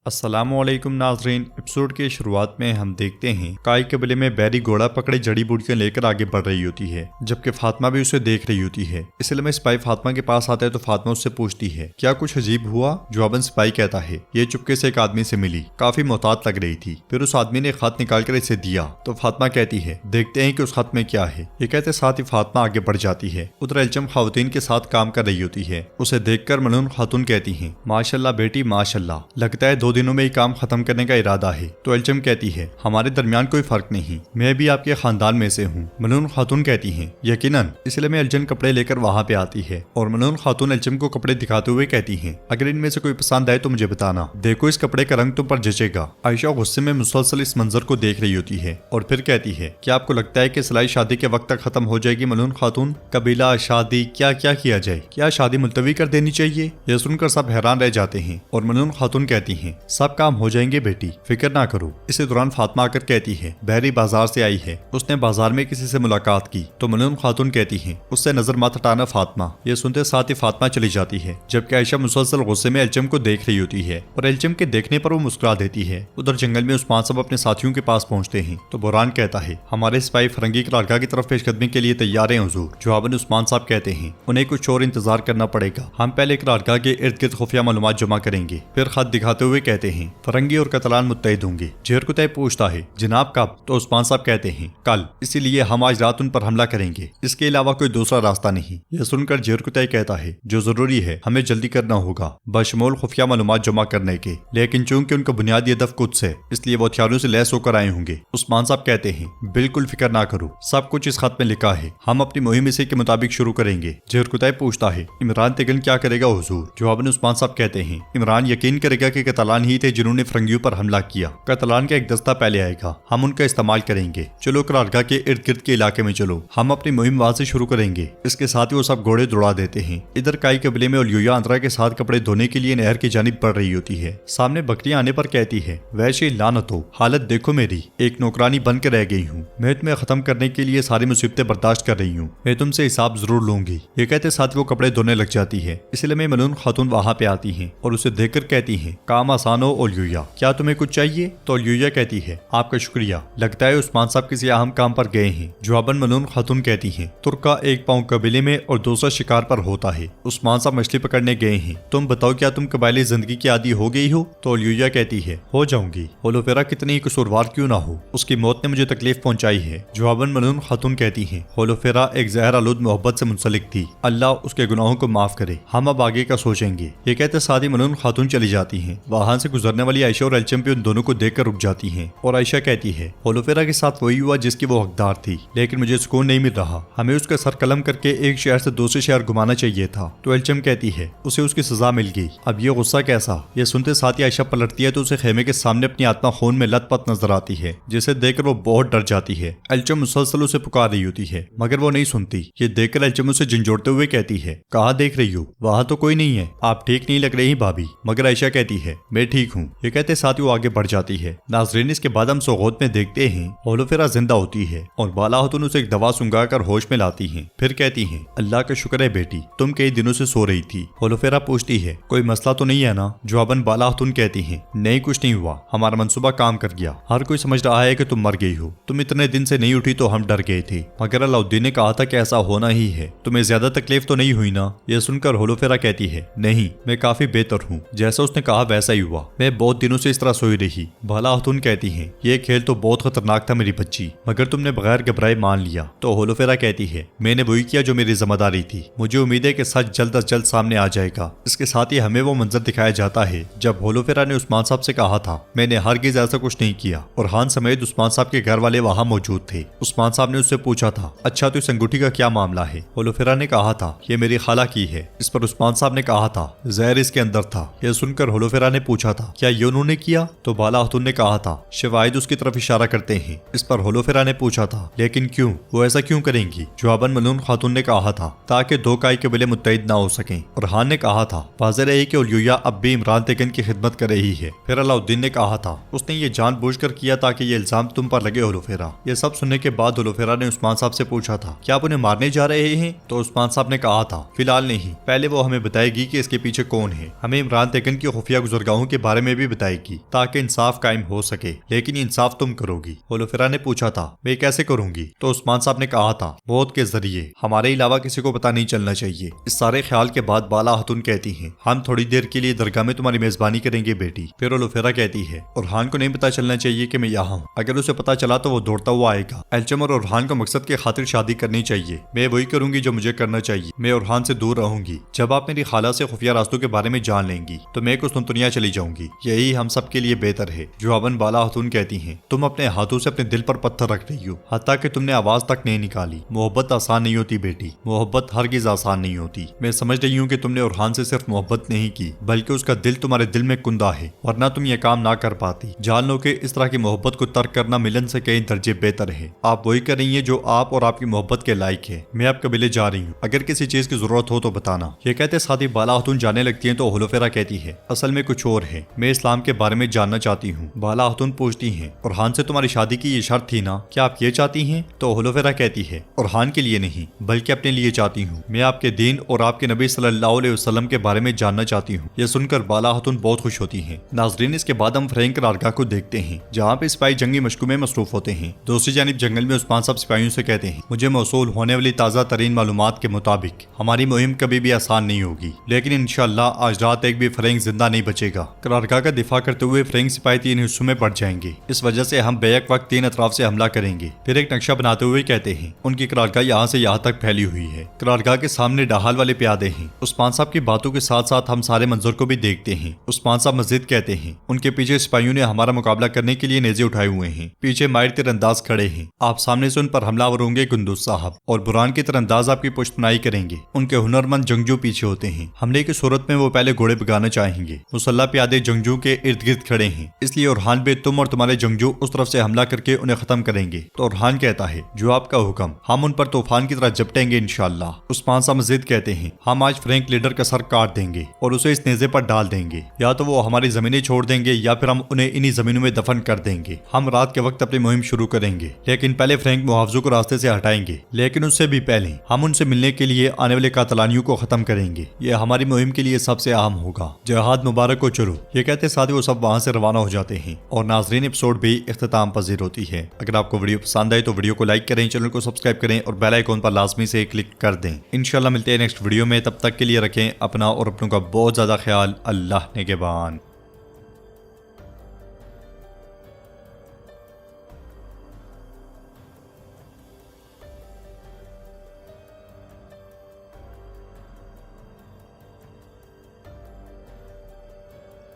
अस्सलामुअलैकुम नाजरीन। एपिसोड के शुरुआत में हम देखते हैं काई कबीले में बैरी घोड़ा पकड़े जड़ी बूटियां लेकर आगे बढ़ रही होती है, जबकि फातिमा भी उसे देख रही होती है। इसलिए में सिपाही फातिमा के पास आता है तो फातिमा उससे पूछती है क्या कुछ अजीब हुआ। जवाबन सिपाही कहता है ये चुपके से एक आदमी से मिली, काफी मोहतात लग रही थी। फिर उस आदमी ने खत निकाल कर इसे दिया तो फातिमा कहती है देखते हैं कि उस खत में क्या है। ये कहते साथ ही फातिमा आगे बढ़ जाती है। उधर एल्चम खातून के साथ काम कर रही होती है। उसे देखकर मलून खातून कहती है माशाल्लाह बेटी माशाल्लाह, लगता है 2 दिनों में ही काम खत्म करने का इरादा है। तो एल्चम कहती है हमारे दरमियान कोई फर्क नहीं, मैं भी आपके खानदान में से हूँ। मलून खातून कहती है यकीनन। इसलिए में एल्चम कपड़े लेकर वहाँ पे आती है और मलून खातून एल्चम को कपड़े दिखाते हुए कहती है अगर इनमें से कोई पसंद आए तो मुझे बताना, देखो इस कपड़े का रंग तुम पर जचेगा। आयशा गुस्से में मुसलसल इस मंजर को देख रही होती है और फिर कहती है क्या आपको लगता है कि सिलाई शादी के वक्त तक खत्म हो जाएगी। मलून खातून कबीला शादी क्या क्या किया जाए, क्या शादी मुलतवी कर देनी चाहिए। यह सुनकर सब हैरान रह जाते हैं और मलून खातून कहती है सब काम हो जाएंगे बेटी, फिक्र ना करो। इसी दौरान फातिमा आकर कहती है बहरी बाजार से आई है, उसने बाजार में किसी से मुलाकात की। तो मलून खातून कहती है उससे नजर मत हटाना फातिमा। ये सुनते साथ ही फातिमा चली जाती है, जबकि आयशा मुसलसल गुस्से में एल्चम को देख रही होती है और एल्चम के देखने पर वो मुस्कुरा देती है। उधर जंगल में उस्मान साहब अपने साथियों के पास पहुंचते हैं तो बुरहान कहता है हमारे सिपाही फरंगी कारगाह की तरफ पेशकदमी के लिए तैयार हैं हुजूर। जवाबन उस्मान साहब कहते हैं उन्हें कुछ और इंतजार करना पड़ेगा, हम पहले कारगाह के इर्द गिर्द खुफिया मालूमात जमा करेंगे। फिर खत दिखाते हुए कहते हैं फरंगी और कतलान मुत्तहिद होंगे। जहर कुतै पूछता है जनाब कब। तो उस्मान साहब कहते हैं कल, इसीलिए हम आज रात उन पर हमला करेंगे, इसके अलावा कोई दूसरा रास्ता नहीं। यह सुनकर जहर कुतै कहता है जो जरूरी है हमें जल्दी करना होगा बशमूल खुफिया मालूमात जमा करने के, लेकिन चूंकि उनका बुनियादी हदफ कुछ है इसलिए वो हथियारों से लैस होकर आए होंगे। उस्मान साहब कहते हैं बिल्कुल फिक्र ना करो, सब कुछ इस खत में लिखा है, हम अपनी मुहिम इसी के मुताबिक शुरू करेंगे। जहर कुतै पूछता है इमरान तेगन क्या करेगा हुजूर। जवाबन उस्मान साहब कहते हैं इमरान यकीन करेगा कि कतलान ही थे जिन्होंने फरंगियों पर हमला किया। कतलान का एक दस्ता पहले आएगा, हम उनका इस्तेमाल करेंगे। चलो कारगाह के इर्द गिर्द के इलाके में चलो, हम अपनी मुहिम वहां से शुरू करेंगे। इसके साथ ही वो सब घोड़े दौड़ा देते हैं। इधर काई कबीले में उलयूया अंतरा के साथ कपड़े धोने के लिए नहर की जानिब बढ़ रही होती है। सामने बकरियां आने पर कहती है वैसे लानत हो, हालत देखो मेरी, एक नौकरानी बन के रह गई हूँ। मैं तुम्हें खत्म करने के लिए सारी मुसीबतें बर्दाश्त कर रही हूँ, मैं तुमसे हिसाब जरूर लूंगी। ये कहते साथ वो कपड़े धोने लग जाती है। इसलिए में मलून खातून वहाँ पे आती है और उसे देखकर कहती है काम आसान हो उलयूया, क्या तुम्हें कुछ चाहिए। तो उलयूया कहती है आपका शुक्रिया, लगता है उस्मान साहब किसी अहम काम पर गए हैं। जवाबन मलून खातून कहती हैं तुर्का एक पांव कबीले में और दूसरा शिकार पर होता है, उस्मान साहब मछली पकड़ने गए हैं, तुम बताओ क्या तुम कबायली जिंदगी की आदी हो गई हो। तो उलयूया कहती है हो जाऊंगी, होलोफेरा कितनी कसूरवार क्यों ना हो, उसकी मौत ने मुझे तकलीफ पहुंचाई है। जवाबन मलून खातून कहती है होलोफेरा एक जहर आलूद मोहब्बत से मुंसलिक थी, अल्लाह उसके गुनाहों को माफ करे, हम अब आगे का सोचेंगे। ये कहते साथ ही मलून खातून चली जाती है। वहां से गुजरने वाली आयशा और एल्चम भी उन दोनों को देखकर रुक जाती हैं और आयशा कहती है होलोफेरा के साथ वही हुआ जिसकी वो हकदार थी, लेकिन मुझे सुकून नहीं मिल रहा, हमें उसका सर कलम करके एक शहर से दूसरे शहर घुमाना चाहिए था। तो एल्चम कहती है उसे उसकी सजा मिल गई, अब ये गुस्सा कैसा। ये सुनते साथ ही आयशा पलटती है तो उसे खेमे के सामने अपनी आत्मा खून में लथपथ नजर आती है, जिसे देखकर वो बहुत डर जाती है। एल्चम मुसलसल उसे पुकार रही होती है मगर वो नहीं सुनती। ये देखकर एल्चम उसे झंझोड़ते हुए कहती है कहाँ देख रही हो, वहाँ तो कोई नहीं है, आप ठीक नहीं लग रही भाभी। मगर आयशा कहती है मैं ठीक हूँ। ये कहते साथ ही वो आगे बढ़ जाती है। नाजरीन इसके बाद हम सोगोत में देखते हैं होलोफेरा जिंदा होती है और बाला खातून उसे एक दवा सुंगा कर होश में लाती हैं। फिर कहती हैं अल्लाह का शुक्र है बेटी, तुम कई दिनों से सो रही थी। होलोफेरा पूछती है कोई मसला तो नहीं है ना। जवाबन बाला खातून कहती है नहीं कुछ नहीं हुआ, हमारा मंसूबा काम कर गया, हर कोई समझ रहा है कि तुम मर गई हो, तुम इतने दिन से नहीं उठी तो हम डर गए थे, मगर अलाउद्दीन ने कहा था कि ऐसा होना ही है, तुम्हें ज्यादा तकलीफ तो नहीं हुई ना। यह सुनकर होलोफेरा कहती है नहीं मैं काफी बेहतर हूँ, जैसा उसने कहा वैसा ही हुआ, मैं बहुत दिनों से इस तरह सोई रही। बाला खातून कहती है ये खेल तो बहुत खतरनाक था मेरी बच्ची, मगर तुमने बगैर घबराए मान लिया। तो होलोफेरा कहती है मैंने वही किया जो मेरी जिम्मेदारी थी, मुझे उम्मीद है कि सच जल्द अज जल्द सामने आ जाएगा। इसके साथ ही हमें वो मंजर दिखाया जाता है जब होलोफेरा ने उस्मान साहब से कहा था मैंने हरगिज़ ऐसा कुछ नहीं किया, और हान समेत उस्मान साहब के घर वाले वहाँ मौजूद थे। उस्मान साहब ने उससे पूछा था अच्छा तो इस अंगूठी का क्या मामला है। होलोफेरा ने कहा था ये मेरी खाला की है। इस पर उस्मान साहब ने कहा था जहर इसके अंदर था। यह सुनकर होलोफेरा ने पूछा था क्या ये उन्होंने किया। तो बाला खातून ने कहा था शवाहिद उसकी तरफ इशारा करते हैं। इस पर होलोफेरा ने पूछा था लेकिन क्यों, वो ऐसा क्यों करेंगी। जवाबन मलून खातून ने कहा था ताकि दो काई कबीले मुत्तहिद ना हो सकें। और हान ने कहा था वाज़ेह है कि उलयूया अब भी इमरान तेगन की खिदमत कर रही है। फिर अलाउद्दीन ने कहा था उसने ये जानबूझकर किया ताकि ये इल्जाम तुम पर लगे होलोफेरा। ये सब सुनने के बाद होलोफेरा ने उस्मान साहब से पूछा था क्या आप उन्हें मारने जा रहे हैं। तो उस्मान साहब ने कहा था फिलहाल नहीं, पहले वो हमें बताएगी कि इसके पीछे कौन है। हमें इमरान तेगन की खुफिया गुजरगाहों के बारे में भी बताएगी ताकि इंसाफ कायम हो सके, लेकिन इंसाफ तुम करोगी। होलोफेरा ने पूछा था मैं कैसे करूंगी, तो उस्मान साहब ने कहा था मौत के जरिए, हमारे अलावा किसी को पता नहीं चलना चाहिए। इस सारे ख्याल के बाद बाला खातून कहती है हम थोड़ी देर के लिए दरगाह में तुम्हारी मेजबानी करेंगे बेटी। फिर होलोफेरा कहती है उरहान को नहीं पता चलना चाहिए कि मैं यहाँ हूँ, अगर उसे पता चला तो वो दौड़ता हुआ आएगा। एल्चम और उरहान को मकसद के खातिर शादी करनी चाहिए, मैं वही करूंगी जो मुझे करना चाहिए, मैं उरहान से दूर रहूंगी। जब आप मेरी खाला से खुफिया रास्तों के बारे में जान लेंगी तो मैं कुछ दुनिया चली जाऊंगी, यही हम सब के लिए बेहतर है। जुआबन बाला खातून कहती हैं तुम अपने हाथों से अपने दिल पर पत्थर रख रही हो, हत्ता कि तुमने आवाज तक नहीं निकाली। मोहब्बत आसान नहीं होती बेटी, मोहब्बत हरगिज आसान नहीं होती। मैं समझ रही हूँ कि तुमने उरहान से सिर्फ मोहब्बत नहीं की बल्कि उसका दिल तुम्हारे दिल में कुंदा है, वरना तुम ये काम ना कर पाती। जान लो कि इस तरह की मोहब्बत को तर्क करना मिलन से कई दर्जे बेहतर है। आप वही कर रही है जो आप और आपकी मोहब्बत के लायक है। मैं आप कबीले जा रही हूँ, अगर किसी चीज की जरूरत हो तो बताना। ये कहते साथ ही बाला खातून जाने लगती है तो होलोफेरा कहती है असल में कुछ और है, मैं इस्लाम के बारे में जानना चाहती हूँ। बाला खातून पूछती है उरहान से तुम्हारी शादी की ये शर्त थी ना, क्या आप ये चाहती हैं? तो होलोफेरा कहती है उरहान के लिए नहीं बल्कि अपने लिए चाहती हूँ। मैं आपके दीन और आपके नबी सल्लल्लाहु अलैहि वसल्लम के बारे में जानना चाहती हूँ। यह सुनकर बाला खातून बहुत खुश होती है। नाजरीन, इसके बाद हम फ्रैंक करारगाह को देखते हैं जहाँ पे सिपाही जंगी मशकों में मसरूफ होते हैं। दूसरी जानिब जंगल में उस्मान साहब सिपाहियों से कहते हैं मुझे मौसूल होने वाली ताज़ा तरीन मालूमात के मुताबिक हमारी मुहिम कभी भी आसान नहीं होगी, लेकिन इंशाअल्लाह आज रात एक भी फ्रैंक जिंदा नहीं बचेगा। करारगाह का दिफा करते हुए फ्रैंक सिपाही 3 हिस्सों में बढ़ जाएंगे, इस वजह से हम बेक वक्त 3 अतराफ से हमला करेंगे। फिर एक नक्शा बनाते हुए कहते हैं उनकी करारगाह यहाँ से यहाँ तक फैली हुई है। करारगाह के सामने डाहाल वाले प्यादे हैं। उस्मान साहब की बातों के साथ साथ हम सारे मंजर को भी देखते हैं। उस्मान साहब मस्जिद कहते हैं उनके पीछे सिपाहियों ने हमारा मुकाबला करने के लिए नेजे उठाए हुए हैं, पीछे माहिर तीरंदाज खड़े हैं। आप सामने से उन पर हमलावर होंगे कुंदूस साहब, और बुरान के तीरंदाज आपकी पुष्टनाई करेंगे। उनके हुनरमंद जंगजू पीछे होते हैं। हमले की सूरत में वो पहले घोड़े भगाना चाहेंगे। मुसल्ला प्यादे जंगजू के इर्द गिर्द खड़े हैं, इसलिए उरहान बे तुम और तुम्हारे जंगजू उस तरफ से हमला करके उन्हें खत्म करेंगे। तो उरहान कहता है जो आपका हुक्म, हम उन पर तूफान की तरह झपटेंगे इंशाअल्लाह। उस्मान साहब मस्जिद कहते हैं हम आज फ्रैंक लीडर का सर काट देंगे और उसे इस नेजे पर डाल देंगे, या तो वो हमारी जमीनें छोड़ देंगे या फिर हम उन्हें इन्हीं जमीनों में दफन कर देंगे। हम रात के वक्त अपनी मुहिम शुरू करेंगे, लेकिन पहले फ्रैंक मुहावजों को रास्ते से हटाएंगे, लेकिन उससे भी पहले हम उनसे मिलने के लिए आने वाले कातलानियों को खत्म करेंगे। ये हमारी मुहिम के लिए सबसे अहम होगा। जहाद मुबारक को चलो। ये कहते साथ ही वो सब वहाँ से रवाना हो जाते हैं और नाजरीन एपिसोड भी इख्तिताम पजीर होती है। अगर आपको वीडियो पसंद आए तो वीडियो को लाइक करें, चैनल को सब्सक्राइब करें और बेल आइकॉन पर लाजमी से क्लिक कर दें। इंशाल्लाह मिलते हैं नेक्स्ट वीडियो में, तब तक के लिए रखें अपना और अपनों का बहुत ज्यादा ख्याल। अल्लाह निगहबान।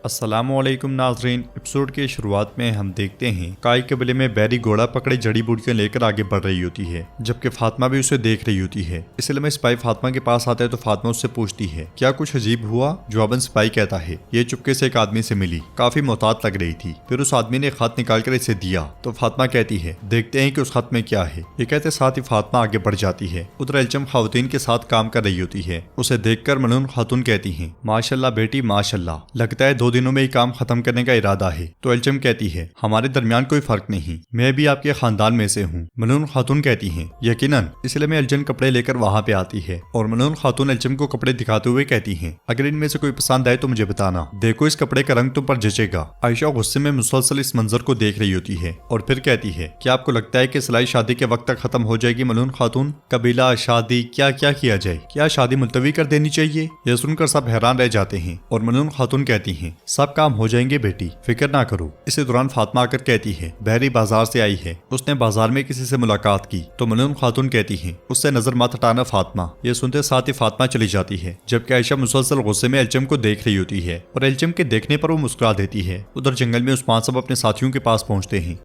अस्सलामुअलैकुम नाजरीन, एपिसोड के शुरुआत में हम देखते हैं काई कबीले में बैरी घोड़ा पकड़े जड़ी बूटियां लेकर आगे बढ़ रही होती है, जबकि फातिमा भी उसे देख रही होती है। इसलिए में सिपाही फातिमा के पास आता है तो फातिमा उससे पूछती है क्या कुछ अजीब हुआ। जवाबन सिपाही कहता है ये चुपके से एक आदमी से मिली, काफी मोहतात लग रही थी, फिर उस आदमी ने खत निकाल कर इसे दिया। तो फातिमा कहती है देखते हैं कि उस खत में क्या है। ये कहते साथ ही फातिमा आगे बढ़ जाती है। उधर एल्चम खातून के साथ काम कर रही होती है। उसे देखकर मनून खातून कहती है माशाल्लाह बेटी माशाल्लाह, लगता है 2 दिनों में ही काम खत्म करने का इरादा है। तो एल्चम कहती है हमारे दरमियान कोई फर्क नहीं, मैं भी आपके खानदान में से हूँ। मनून खातून कहती है यकीनन। इसलिए में एल्चम कपड़े लेकर वहाँ पे आती है और मनून खातून एल्चम को कपड़े दिखाते हुए कहती है अगर इनमें से कोई पसंद आए तो मुझे बताना, देखो इस कपड़े का रंग तुम पर जचेगा। आयशा गुस्से में मुसलसल इस मंजर को देख रही होती है और फिर कहती है क्या आपको लगता है कि सिलाई शादी के वक्त तक खत्म हो जाएगी? मनून खातून कबीला शादी क्या क्या किया जाए, क्या शादी मुलतवी कर देनी चाहिए? यह सुनकर सब हैरान रह जाते हैं और मनून खातून कहती है सब काम हो जाएंगे बेटी, फिक्र ना करो। इसी दौरान फातिमा आकर कहती है बहरी बाजार से आई है, उसने बाजार में किसी से मुलाकात की। तो मनून खातून कहती है उससे नजर मत हटाना फातिमा। ये सुनते साथ ही फातिमा चली जाती है, जबकि आयशा मुसलसल गुस्से में एल्चम को देख रही होती है और एल्चम के देखने पर वो मुस्कुरा देती है। उधर जंगल में उस्मान साहब अपने साथियों के पास पहुंचते हैं